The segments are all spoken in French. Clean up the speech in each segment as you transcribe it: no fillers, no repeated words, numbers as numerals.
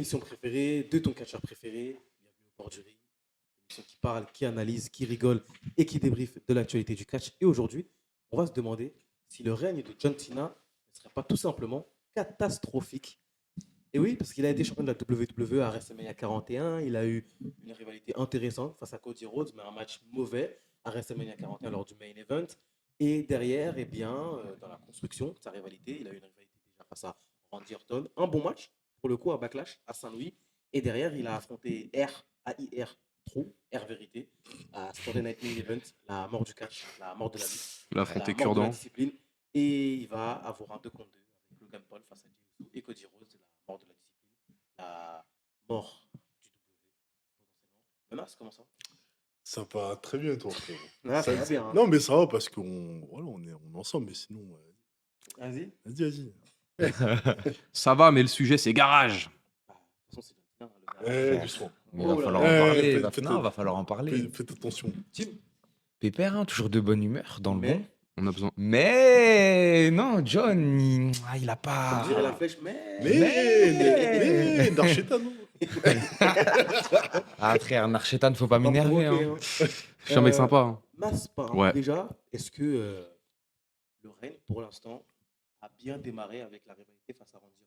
l'émission préférée de ton catcheur préféré. Bienvenue au bord du ring. L'émission qui parle, qui analyse, qui rigole et qui débriefe de l'actualité du catch. Et aujourd'hui, on va se demander si le règne de John Cena ne serait pas tout simplement catastrophique. Et oui, parce qu'il a été champion de la WWE à WrestleMania 41. Il a eu une rivalité intéressante face à Cody Rhodes, mais un match mauvais à WrestleMania 41 lors du main event. Et derrière, eh bien, dans la construction de sa rivalité, il a eu une rivalité déjà face à Randy Orton. Un bon match, pour le coup, à Backlash, à Saint-Louis. Et derrière, il a affronté AIR True, R Vérité, à Saturday Night Main Event, la mort du catch, la mort de la lutte, Il a affronté la mort de la Cure-Dent. discipline. Et il va avoir un 2 contre 2 avec Logan Paul face à Jey Uso et Cody Rhodes, la mort de la discipline, la mort du W, potentiellement. Menace, comment ça? Ça va très bien, toi, frérot. Ah, ça va bien. Hein. Non, mais ça va parce qu'on voilà, on est ensemble, mais sinon. Vas-y. Vas-y. Ça va, mais le sujet, c'est garage. Ah, de toute façon, c'est bien, le gars. Doucement. Il va Oh là falloir là. en parler. Faites- Va falloir en parler. Faites attention. Tim, Pépère, hein, toujours de bonne humeur, dans le Mais- bon. On a besoin. Mais non, John, il a pas. comme dirait la flèche, mais. Mais Darcheta, non. Ah, frère, Narchetan, faut pas Pas m'énerver. provoquer, Hein. hein. Je suis un mec sympa. Hein. Mas, Ouais. déjà, est-ce que le règne, pour l'instant, a bien démarré avec la rivalité face à Randy Orton?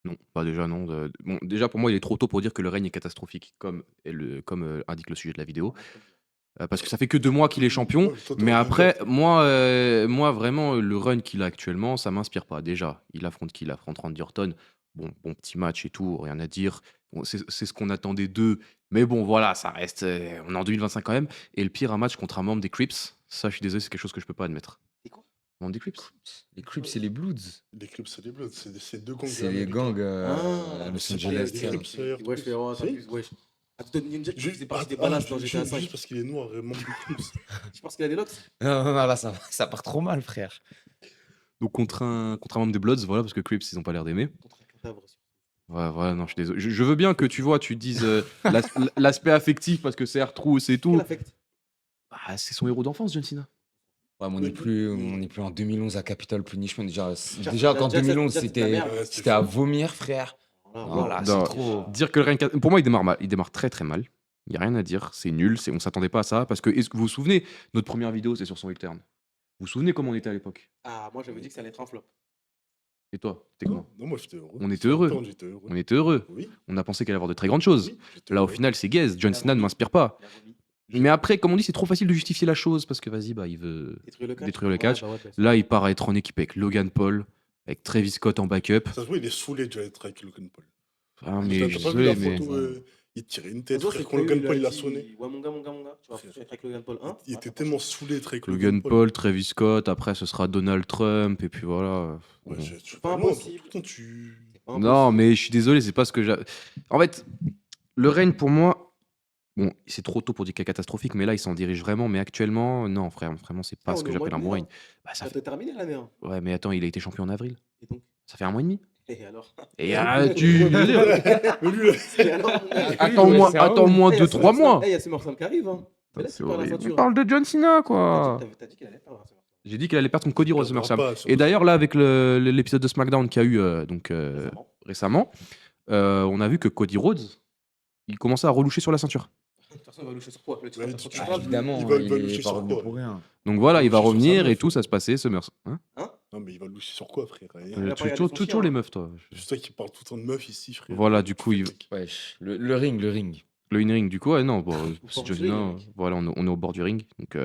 Non, pas déjà, non. Bon, déjà, pour moi, il est trop tôt pour dire que le règne est catastrophique, comme indique le sujet de la vidéo. Parce que ça fait que 2 mois qu'il est champion. Ouais, toi, t'as Mais rien après, d'autre. moi, vraiment, le run qu'il a actuellement, ça m'inspire pas. Déjà, il affronte qui? Il affronte Randy Orton. Bon, petit match et tout, rien à dire. Bon, c'est ce qu'on attendait d'eux. Mais bon, voilà, ça reste. On est en 2025 quand même. Et le pire, un match contre un membre des Crips. Ça, je suis désolé, c'est quelque chose que je peux pas admettre. C'est quoi? Membre des Crips? Les Crips, c'est les Bloods. Les Crips, c'est les Bloods. C'est deux gangs. C'est les américains. gangs à Los c'est Angeles. des tiens. Crips. Wesh, frérot, Si. t'abuses, wesh. Attends, Ninja, tu faisais partie des Ah, balances dans GTA 5. juste parce qu'il est noir et membre du Crips. Je pense qu'il a des locks. Non, là, ça part trop mal, frère. Donc, contre un membre des Bloods, voilà, parce que Crips, ils ont pas l'air d'aimer. Contre un cadavre. Ouais, voilà, non, je suis désolé. Je veux bien que tu vois, tu dises l'aspect affectif parce que c'est R-True, c'est Quel tout. affect? Bah, c'est son héros d'enfance, John Cena. Ouais, mais on n'est plus en 2011 à Capital Punishment. Déjà Déjà, qu'en déjà, 2011, déjà, c'est de la c'était merde. Ouais, c'était à vomir, frère. Alors Non, là, Non. c'est trop. Dire que le règne, pour moi, il démarre mal. Il démarre très très mal. Il n'y a rien à dire. C'est nul. On s'attendait pas à ça. Parce que, est-ce que vous vous souvenez, notre première vidéo, c'est sur son heel turn. Vous vous souvenez comment on était à l'époque? Ah, moi, j'avais dit que ça allait être un flop. Et toi, t'es comment? Non, moi j'étais heureux. On était heureux. J'étais heureux. On était heureux. Oui. On a pensé qu'elle allait avoir de très grandes choses. Oui, j'étais Là, au heureux. final, c'est gaze. John Cena ne m'inspire pas. Il a vomi. Mais après, comme on dit, c'est trop facile de justifier la chose. Parce que, vas-y, bah, il veut Détruire le catch. détruire le catch. Ouais, bah ouais, bien sûr. Là, il part à être en équipe avec Logan Paul, avec Travis Scott en backup. Ça se voit, il est saoulé déjà d'être avec Logan Paul. Ah, T'as mais pas je vu suis la désolé, mais. photo Il tirait une tête, Ça se voit, frère, c'est quand que Logan lui, Paul il a dit, sonné. Ouais, mon gars, tu vas être avec Logan Paul 1. Il était tellement saoulé d'être avec Logan Paul, Travis Scott, après ce sera Donald Trump, et puis voilà. Ouais, Bon. c'est pas vraiment, impossible. pourtant, tu. Non, mais je suis désolé, c'est pas ce que j'ai. En fait, le règne pour moi, bon, c'est trop tôt pour dire qu'il est catastrophique, mais là, il s'en dirige vraiment. Mais actuellement, non, frère, vraiment, c'est pas Ah, ce on que est au mois j'appelle un de bon mai, règne. Bah, Ça peut terminer l'année. Hein. Ouais, mais attends, il a été champion en avril. Et donc Ça fait 1 mois et demi. Et alors Et tu. Mais lui, là, Et alors, mon gars Attends moins Eh, y a 2-3 mois. Il y a SummerSlam qui arrive. Hein. Mais là, C'est tu parles la horrible. ceinture. On parle de John Cena, quoi. T'as dit qu'il allait perdre la SummerSlam. J'ai dit qu'il allait perdre contre Cody Rhodes perdra SummerSlam. pas, Et d'ailleurs, là, avec l'épisode de SmackDown qu'il y a eu Récemment. récemment, on a vu que Cody Rhodes, il commençait à reloucher sur la ceinture. De toute façon, il va loucher sur quoi Le titre Ouais, intercontinental. tu parles- Évidemment, il va il loucher est sur pas revenu quoi, pour rien. Donc voilà, il va loucher sur sa revenir et meuf. tout, ça se passait, SummerSlam. Hein Non, mais il va loucher sur quoi, frère Il a pas regardé son toujours chien, les hein. meufs, toi. C'est toi qui parle tout le temps de meufs ici, frère. Voilà, du coup, Wesh, le ring. le in-ring, du coup, ouais, non, bon, c'est bord John du ring, Cena, mec. voilà, on est au bord du ring, donc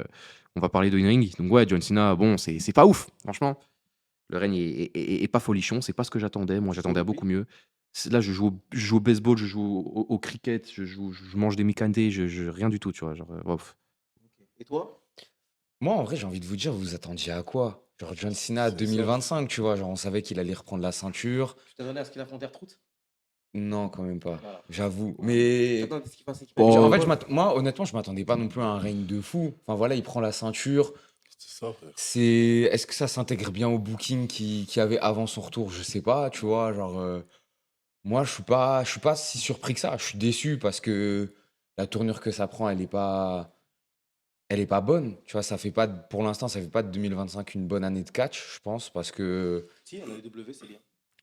on va parler de in-ring. Donc ouais, John Cena, bon, c'est pas ouf, franchement. Le règne est pas folichon, c'est pas ce que j'attendais. Moi, j'attendais à beaucoup mieux. Là, je joue au baseball, je joue au cricket, je mange des micandés, rien du tout, tu vois. Genre, ouf. Ok. Et toi Moi, en vrai, j'ai envie de vous dire, vous attendiez à quoi? Genre John Cena C'est ça. 2025, tu vois. Genre, on savait qu'il allait reprendre la ceinture. Tu t'attendais à ce qu'il affronte R-Truth Non, quand même pas. Voilà. J'avoue. Tu Mais t'attendais à ce qu'il fasse équipe Oh, avec genre, en Logan fait, Paul moi, honnêtement, je m'attendais pas non plus à un règne de fou. Enfin, voilà, il prend la ceinture. C'est ça, frère. Est-ce que ça s'intègre bien au booking qui avait avant son retour? Je sais pas, tu vois. Genre, moi, je suis pas si surpris que ça. Je suis déçu parce que la tournure que ça prend, elle est pas bonne. Tu vois, pour l'instant, ça fait pas de 2025 une bonne année de catch, je pense, parce que Si, on a eu W, c'est bien.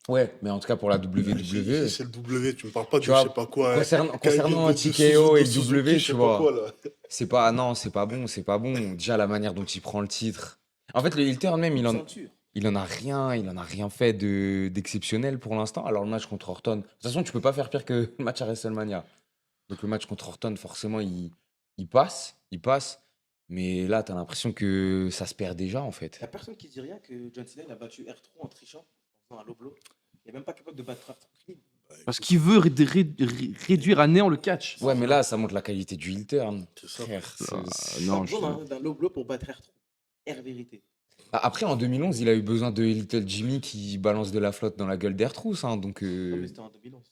Ouais, mais en tout cas pour la Ici, WWE, c'est le W, tu me parles pas de tu je sais vois, pas quoi, concernant de TKO et le Suzuki, W, je tu sais pas quoi, vois, là. c'est pas, non, c'est pas bon, c'est pas bon. Déjà, la manière dont il prend le titre. En fait, le heel turn même, Une ceinture. il en a rien fait d'exceptionnel pour l'instant. Alors, le match contre Orton, de toute façon, tu peux pas faire pire que le match à WrestleMania. Donc, le match contre Orton, forcément, il passe. Mais là, t'as l'impression que ça se perd déjà, en Il n'y fait. a personne qui dit rien que John Cena il a battu R3 en trichant, en faisant un low blow. Il n'est même pas capable de battre R3 clean. Bah, Parce écoute, qu'il veut réduire à néant le catch. Ouais, mais là, ça montre la qualité du heel turn. c'est ça. Frère, Ah, Pas non, besoin d'un low blow pour battre R3. R vérité. Après, en 2011, il a eu besoin de Little Jimmy qui balance de la flotte dans la gueule d'Airtrousse. Hein, donc, Non, mais c'était en 2011.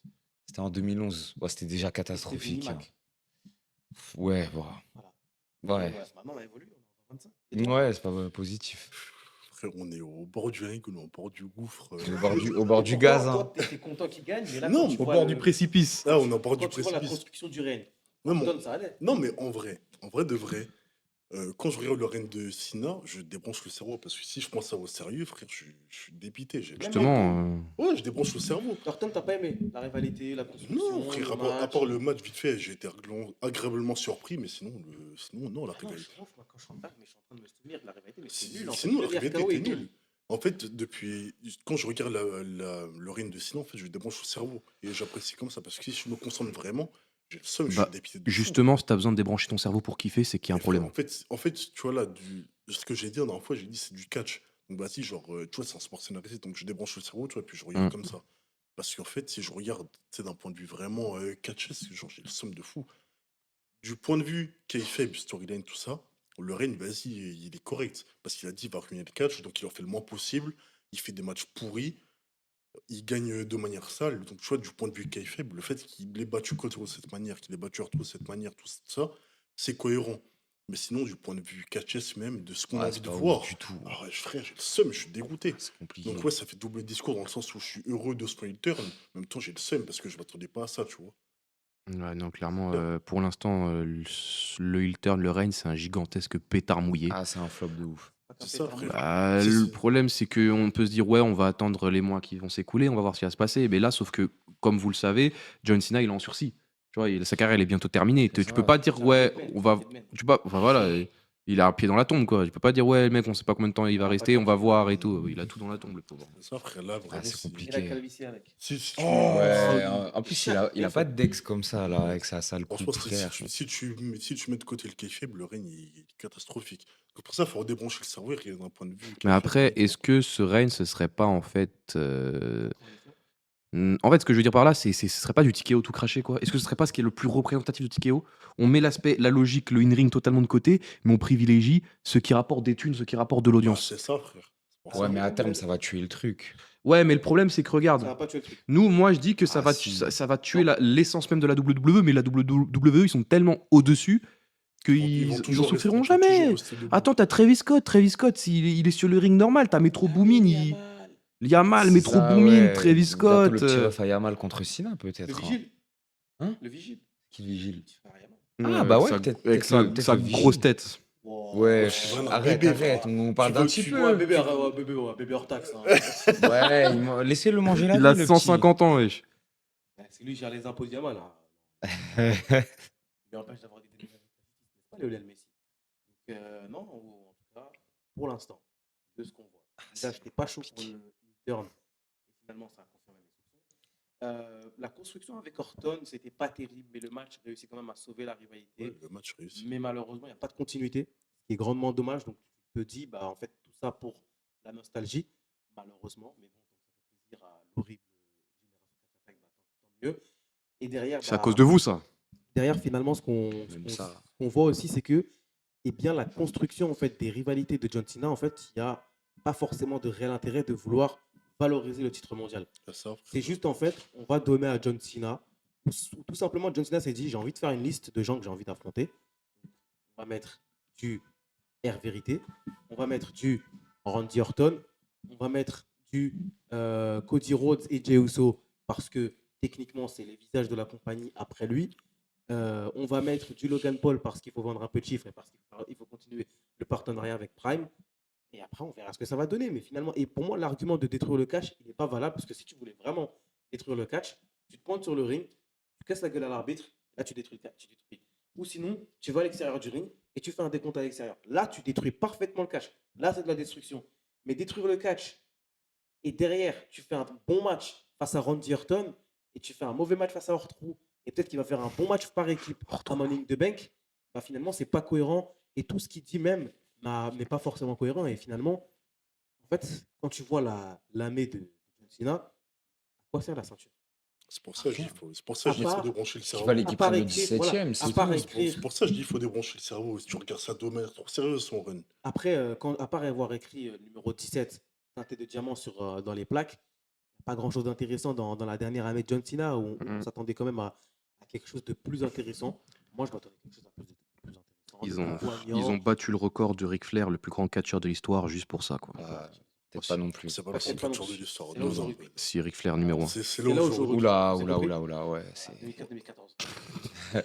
c'était en 2011. Ouais, c'était déjà Et c'était catastrophique. Vinnie Hein. Mac. Ouais, voilà. Voilà. Ouais. Maintenant, on a évolué. On est en 25. Et toi Ouais, c'est pas positif. Frère, on est au bord du ring, on est au bord du gouffre. Au bord Et du pourquoi, gaz. Hein. toi, t'es content qu'il gagne, mais là, Non, quand tu au vois bord du précipice. Là, on est au bord du quand tu vois la précipice. construction du règne, Ouais, mon- Orton, ça allait. Non, mais en vrai de vrai, quand je regarde le règne de Sina, je débranche le cerveau. Parce que si je prends ça au sérieux, frère, je suis dépité. Même Justement, Ouais, je débranche le cerveau. Orton, t'as pas aimé la rivalité, la construction, Non, frère, le à match. part le match vite fait, j'ai été agréablement surpris, mais sinon, non, la Ah non, rivalité. je trouve, moi, quand je suis en mais je suis en train de me souvenir de la rivalité, mais c'est Si- nul. En fait, Sinon, la le rivalité RKO était est nul. nulle. En fait, quand je regarde le règne de Sina, en fait, je débranche le cerveau. Et j'apprécie comme ça, parce que si je me concentre vraiment, j'ai le seum, je suis bah, dépité de fou. justement, si t'as besoin de débrancher ton cerveau pour kiffer, c'est qu'il y a un Mais frère, problème. en fait, tu vois là, ce que j'ai dit la dernière fois, j'ai dit c'est du catch. Donc vas-y, genre, tu vois, c'est un sport scénarisé, donc je débranche le cerveau, tu vois, puis je regarde Mm. comme ça. Parce qu'en fait, si je regarde, tu sais, d'un point de vue vraiment catchesque, genre, j'ai le somme de fou. Du point de vue kayfabe, storyline, tout ça, le Reign, vas-y, il est correct. Parce qu'il a dit, il va ruiner le catch, donc il en fait le moins possible. Il fait des matchs pourris, il gagne de manière sale. Donc, tu vois, du point de vue kayfabe, le fait qu'il ait battu Cotero de cette manière, qu'il ait battu Arthur de cette manière, tout ça, c'est cohérent. Mais sinon, du point de vue catchesque même, de ce qu'on a Ouais, envie c'est de pas voir, ouf du tout. alors frère, j'ai le seum, je suis dégoûté. C'est compliqué. Donc ouais, ça fait double discours dans le sens où je suis heureux de ce turn, en même temps j'ai le seum parce que je m'attendais pas à ça, tu vois. Ouais, non, clairement, Ouais. pour l'instant, le heel turn, le règne, c'est un gigantesque pétard mouillé. Ah, c'est un flop de ouf. C'est ça, frère. Bah, C'est- le c'est- problème, c'est qu'on peut se dire, ouais, on va attendre les mois qui vont s'écouler, on va voir ce qui va se passer. Mais là, sauf que, comme vous le savez, John Cena, il est en sursis. Tu vois, sa carrière, elle est bientôt terminée. C'est Tu peux ça. pas dire, ouais, on va. Tu peux pas, enfin voilà, il a un pied dans la tombe, quoi. Tu peux pas dire, ouais, le mec, on sait pas combien de temps il va Ah, pas rester, de on va chance. voir et tout. Il a tout dans la tombe, le pauvre. C'est ça, frère, là, vraiment, c'est c'est- Et compliqué. la calvitie avec. Si tu... Ouais, si- en plus, il a pas de dex comme ça, là, avec sa sale Franchement, coupe, si frère. tu mets de côté le kayfabe, le règne il est catastrophique. Donc pour ça, il faut redébrancher le cerveau et regarder d'un point de vue Mais kayfabe, après, honnêtement. est-ce que ce règne, ce serait pas en fait. En fait, ce que je veux dire par là, ce serait pas du TKO tout craché, quoi. Est-ce que ce serait pas ce qui est le plus représentatif du TKO? On met l'aspect, la logique, le in-ring totalement de côté, mais on privilégie ce qui rapporte des thunes, ce qui rapporte de Bah, l'audience. c'est ça, frère. C'est pour Ouais, ça. mais à terme, ça va tuer le truc. Ouais, mais le problème, c'est que Ça regarde, va pas tuer le truc. nous, moi, je dis que ça Ah, va, si. ça va tuer l'essence même de la WWE, mais la WWE, ils sont tellement au-dessus qu'ils en toujours souffriront rester- ils vont toujours jamais. rester debout. Attends, t'as Travis Scott. Travis Scott, il est sur le ring normal. T'as Metro Boomin, il y a mal, C'est Metro ça, Boomin, ouais. Travis Bientôt Scott. le petit ref à Yamal contre Sina, Le peut-être. Hein. vigile. Hein Le vigile. Qui vigile? Petit frère Yaman. Ah, bah ouais, Sa- peut-être avec sa, peut-être sa le grosse vigile. tête. Wow. Ouais, Vraiment, arrête, bébé, arrête, frère. on parle Tu d'un veux- petit tu- peu. Ouais, bébé hors taxe. Hein. Ouais, laissez-le manger la Il vie, a le 150 ans, wesh. Ouais, c'est lui qui gère les impôts de Yaman. Là. petit. Il empêche d'avoir des délais. C'est pas Lionel Messi. Donc, non, en tout cas, pour l'instant, de ce qu'on voit. Là, j'étais pas chaud pour le turn. Et finalement, ça a confirmé mes soupçons. La construction avec Orton, c'était pas terrible, mais le match réussit quand même à sauver la rivalité. Ouais, le match réussi. Mais malheureusement, il n'y a pas de continuité, ce qui est grandement dommage. Donc, tu te dis, bah, en fait, tout ça pour la nostalgie, malheureusement. Mais bon, donc, ça fait plaisir à l'horrible génération Catch Attack, bah, tant mieux. Et derrière, C'est à bah, cause de vous, ça. derrière finalement, ce qu'on Même ça. voit aussi, c'est que eh bien, la construction en fait, des rivalités de John Cena, en fait, il n'y a pas forcément de réel intérêt de vouloir valoriser le titre mondial. C'est ça, frère. C'est juste, en fait, on va donner à John Cena. Tout simplement, John Cena s'est dit, j'ai envie de faire une liste de gens que j'ai envie d'affronter. On va mettre du R Vérité, on va mettre du Randy Orton, on va mettre du Cody Rhodes et Jey Uso parce que techniquement, c'est les visages de la compagnie après lui. On va mettre du Logan Paul parce qu'il faut vendre un peu de chiffres et parce qu'il faut continuer le partenariat avec Prime. Et après, on verra ce que ça va donner. Mais finalement, et pour moi, l'argument de détruire le catch, il n'est pas valable parce que si tu voulais vraiment détruire le catch, tu te pointes sur le ring, tu casses la gueule à l'arbitre, là, tu détruis le catch. Tu détruis. Ou sinon, tu vas à l'extérieur du ring et tu fais un décompte à l'extérieur. Là, tu détruis parfaitement le catch. Là, c'est de la destruction. Mais détruire le catch et derrière, tu fais un bon match face à Randy Orton et tu fais un mauvais match face à Ortrou et peut-être qu'il va faire un bon match par équipe en Money in the Bank, bah finalement, c'est pas cohérent et tout ce qu'il dit même n'est pas forcément cohérent. Et finalement, en fait, quand tu vois la main de John Cena, à quoi sert la ceinture? C'est pour ça que je dis, Rien. c'est pour ça À que je dis, il faut part, débrancher le Il fallait cerveau. à qu'il part prenne le écrire, voilà, 17e, à c'est part tout. écrire. C'est pour ça que je dis, il faut débrancher le cerveau. Si tu regardes ça de manière trop sérieuse, son run. Après, à part avoir écrit numéro 17, teinté de diamant dans les plaques, pas grand-chose d'intéressant dans la dernière année de John Cena, où on Mm. s'attendait quand même à quelque chose de plus intéressant. Moi, je m'attendais à quelque chose de plus intéressant, Ils de ont, plus ils ont poignant. battu le record de Ric Flair, le plus grand catcheur de l'histoire, juste pour ça, quoi. Peut-être pas non plus. C'est pas Pas le si. Peut-être pas non catcheur de plus. l'histoire. C'est là où Non, j'aurais non. pu. Si Ric Flair numéro 1. C'est C'est là là où où j'aurais j'aurais pu. Oula, Vous avez oula, compris? oula, oula, ouais. C'est... 2004-2014.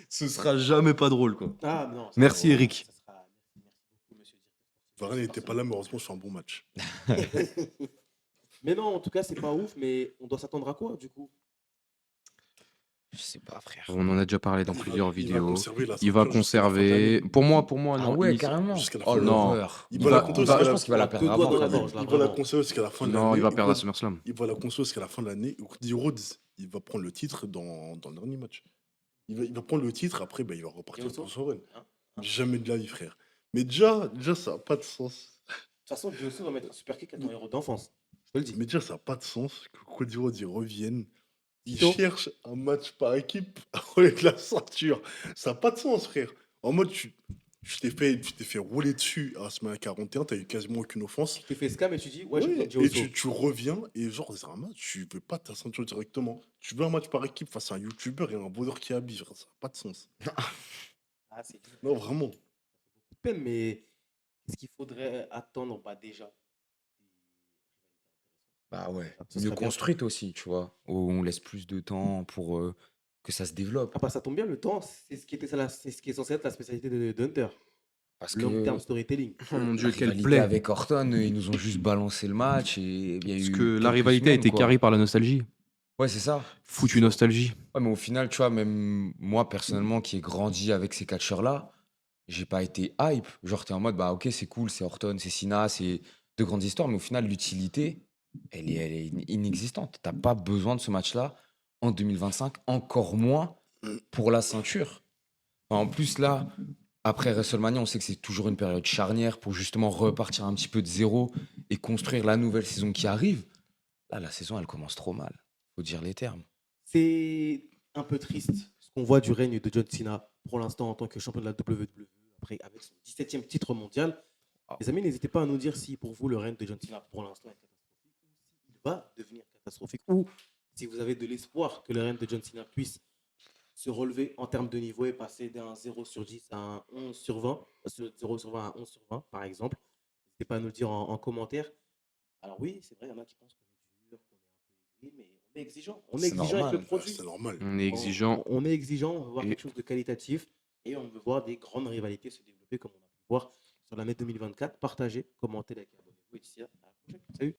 Ce sera jamais pas drôle, quoi. Ah non. Merci, Eric. Ça sera... Merci beaucoup, monsieur le directeur sportif. Varane n'était pas là, mais heureusement, je fais un bon match. Mais non, en tout cas, c'est pas ouf, mais on doit s'attendre à quoi, du coup? Je sais pas, frère. On en a déjà parlé dans Il va- plusieurs il va vidéos. conserver la Il va ceinture jusqu'à la fin de conserver. l'année. Pour moi, Ah non. ouais, il- carrément. Jusqu'à la Oh fin de Non. l'horreur. Il va la conserver je jusqu'à pense qu'il va la Deux perdre doigts avant dans la quand même. gorge, là, Il va la vraiment. conserver jusqu'à la fin de Non, l'année. il va perdre à va- SummerSlam. Il va la conserver jusqu'à la fin de l'année. Cody Rhodes, il va prendre le titre dans le dernier match. Il va prendre le titre, après, bah, il va repartir Et Osso pour son run. Hein Jamais de la vie, frère. Mais déjà ça n'a pas de sens. De toute façon, Joe va mettre un super kick à ton héros d'enfance. Je te le dis. Mais déjà, ça n'a pas de sens que Cody Rhodes il revienne. Il Tito. cherche un match par équipe avec la ceinture. Ça n'a pas de sens, frère. En mode, tu t'es fait rouler dessus à Semaine 41, t'as eu quasiment aucune offense. Tu t'es fait scam et tu dis, ouais, je Ouais, vais prendre et tu reviens, et genre, c'est un match, tu veux pas ta ceinture directement. Tu veux un match par équipe face à un youtubeur et un bonheur qui habille. Ça n'a pas de sens. Ah, c'est Non, vraiment. beaucoup de peine, mais qu'est-ce qu'il faudrait attendre? Bah, déjà. Bah ouais. Ce Mieux serait bien. construite aussi, tu vois. Où on laisse plus de temps pour que ça se développe. Ah, bah, ça tombe bien, le temps, c'est ce qui est censé être la spécialité de Hunter. Parce Long term que storytelling. Oh mon la dieu, quel rivalité play. avec Orton, ils nous ont juste balancé le match et il y a Parce eu que la quelques rivalité a semaines, été quoi. carrée par la nostalgie. Ouais, c'est ça. Foutu nostalgie. Ouais, mais au final, tu vois, même moi, personnellement, qui ai grandi avec ces catcheurs-là, j'ai pas été hype. Genre, t'es en mode, bah ok, c'est cool, c'est Orton, c'est Cena, c'est de grandes histoires, mais au final, l'utilité, elle est inexistante. T'as pas besoin de ce match-là en 2025, encore moins pour la ceinture. Enfin, en plus, là, après WrestleMania, on sait que c'est toujours une période charnière pour justement repartir un petit peu de zéro et construire la nouvelle saison qui arrive. Là, la saison, elle commence trop mal. Faut dire les termes. C'est un peu triste ce qu'on voit du règne de John Cena pour l'instant en tant que champion de la WWE, après avec son 17e titre mondial. Ah. Les amis, n'hésitez pas à nous dire si pour vous le règne de John Cena pour l'instant est catastrophique ou s'il va devenir catastrophique ou si vous avez de l'espoir que le règne de John Cena puisse se relever en termes de niveau et passer d'un 0 sur 10 à un 11 sur 20, 0 sur 20 à 11 sur 20 par exemple. N'hésitez pas à nous le dire en commentaire. Alors oui, c'est vrai, il y en a qui pensent qu'on est dur, qu'on est un peu aigri, mais on est exigeant. On est C'est exigeant avec normal. le produit. C'est normal. On est exigeant. On est exigeant, on veut voir Et- quelque chose de qualitatif et on veut voir des grandes rivalités se développer comme on a pu voir sur l'année 2024. Partagez, commentez, likez, abonnez-vous et d'ici là, à la prochaine. Salut!